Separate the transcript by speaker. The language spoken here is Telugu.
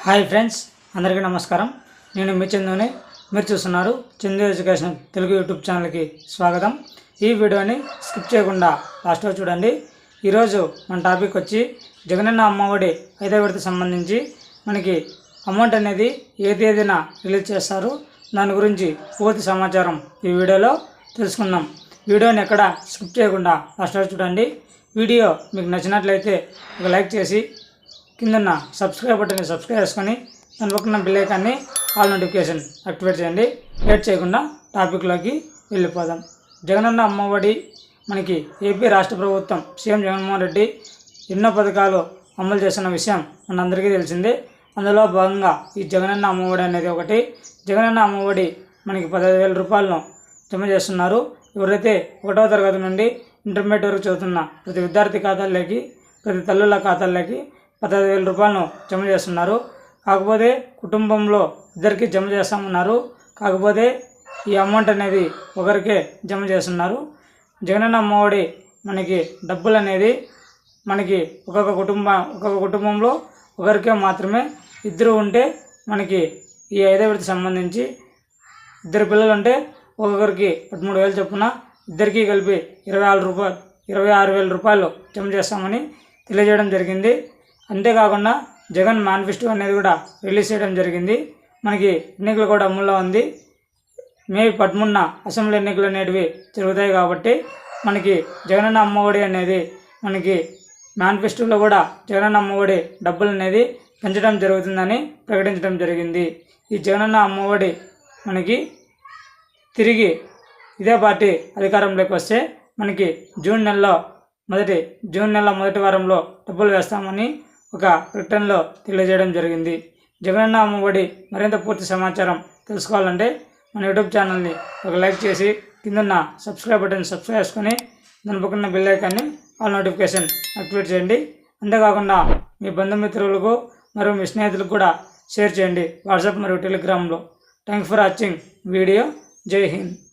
Speaker 1: హాయ్ ఫ్రెండ్స్, అందరికీ నమస్కారం. నేను మీ చందుని. మీరు చూస్తున్నారు చందు ఎడ్యుకేషన్ తెలుగు యూట్యూబ్ ఛానల్కి స్వాగతం. ఈ వీడియోని స్కిప్ చేయకుండా లాస్ట్లో చూడండి. ఈరోజు మన టాపిక్ వచ్చి జగనన్న అమ్మఒడి 5వ విడత సంబంధించి మనకి అమౌంట్ అనేది ఏ తేదీన రిలీజ్ చేస్తారు, దాని గురించి పూర్తి సమాచారం ఈ వీడియోలో తెలుసుకుందాం. వీడియోని ఎక్కడ స్కిప్ చేయకుండా లాస్ట్లో చూడండి. వీడియో మీకు నచ్చినట్లయితే ఒక లైక్ చేసి కిందన్న సబ్స్క్రైబ్ బటన్ని సబ్స్క్రైబ్ చేసుకొని దాని పక్కన బెల్ ఐకాన్ని ఆల్ నోటిఫికేషన్ యాక్టివేట్ చేయండి. లేట్ చేయకుండా టాపిక్లోకి వెళ్ళిపోదాం. జగనన్న అమ్మఒడి మనకి ఏపీ రాష్ట్ర ప్రభుత్వం సీఎం జగన్మోహన్ రెడ్డి ఎన్నో పథకాలు అమలు చేస్తున్న విషయం మనందరికీ తెలిసిందే. అందులో భాగంగా ఈ జగనన్న అమ్మఒడి అనేది ఒకటి. జగనన్న అమ్మఒడి మనకి 15,000 రూపాయలను జమ చేస్తున్నారు. ఎవరైతే 1వ తరగతి నుండి ఇంటర్మీడియట్ వరకు చదువుతున్న ప్రతి విద్యార్థి ఖాతాల్లోకి, ప్రతి తల్లుల ఖాతాల్లోకి 15,000 రూపాయలను జమ చేస్తున్నారు. కాకపోతే కుటుంబంలో ఇద్దరికి జమ చేస్తామన్నారు. కాకపోతే ఈ అమౌంట్ అనేది ఒకరికే జమ చేస్తున్నారు. జగనన్న అమ్మఒడి మనకి డబ్బులు అనేది మనకి ఒక్కొక్క కుటుంబంలో ఒకరికే మాత్రమే. ఇద్దరు ఉంటే మనకి ఈ 5వ విడత సంబంధించి ఇద్దరు పిల్లలు ఉంటే ఒక్కొక్కరికి 13,000 చొప్పున ఇద్దరికీ కలిపి 26,000 రూపాయలు జమ చేస్తామని తెలియజేయడం జరిగింది. అంతేకాకుండా జగన్ మేనిఫెస్టో అనేది కూడా రిలీజ్ చేయడం జరిగింది. మనకి ఎన్నికలు కూడా అమల్లో ఉంది. మే 13న అసెంబ్లీ ఎన్నికలు అనేటివి జరుగుతాయి కాబట్టి మనకి జగనన్న అమ్మఒడి అనేది మనకి మేనిఫెస్టోలో కూడా జగనన్న అమ్మఒడి డబ్బులు అనేది పెంచడం జరుగుతుందని ప్రకటించడం జరిగింది. ఈ జగనన్న అమ్మఒడి మనకి తిరిగి ఇదే పార్టీ అధికారంలోకి వస్తే మనకి జూన్ నెల మొదటి వారంలో డబ్బులు వేస్తామని ఒక ప్రకటనలో తెలియజేయడం జరిగింది. జగనన్న అమ్మఒడి మరింత పూర్తి సమాచారం తెలుసుకోవాలంటే మన యూట్యూబ్ ఛానల్ని ఒక లైక్ చేసి కిందన్న సబ్స్క్రైబ్ బటన్ సబ్స్క్రైబ్ చేసుకొని దాని పక్కన బెల్ ఐకాన్ని ఆల్ నోటిఫికేషన్ యాక్టివేట్ చేయండి. అంతేకాకుండా మీ బంధుమిత్రులకు మరియు మీ స్నేహితులకు కూడా షేర్ చేయండి వాట్సాప్ మరియు టెలిగ్రామ్లో. Thanks for watching video. జై హింద్.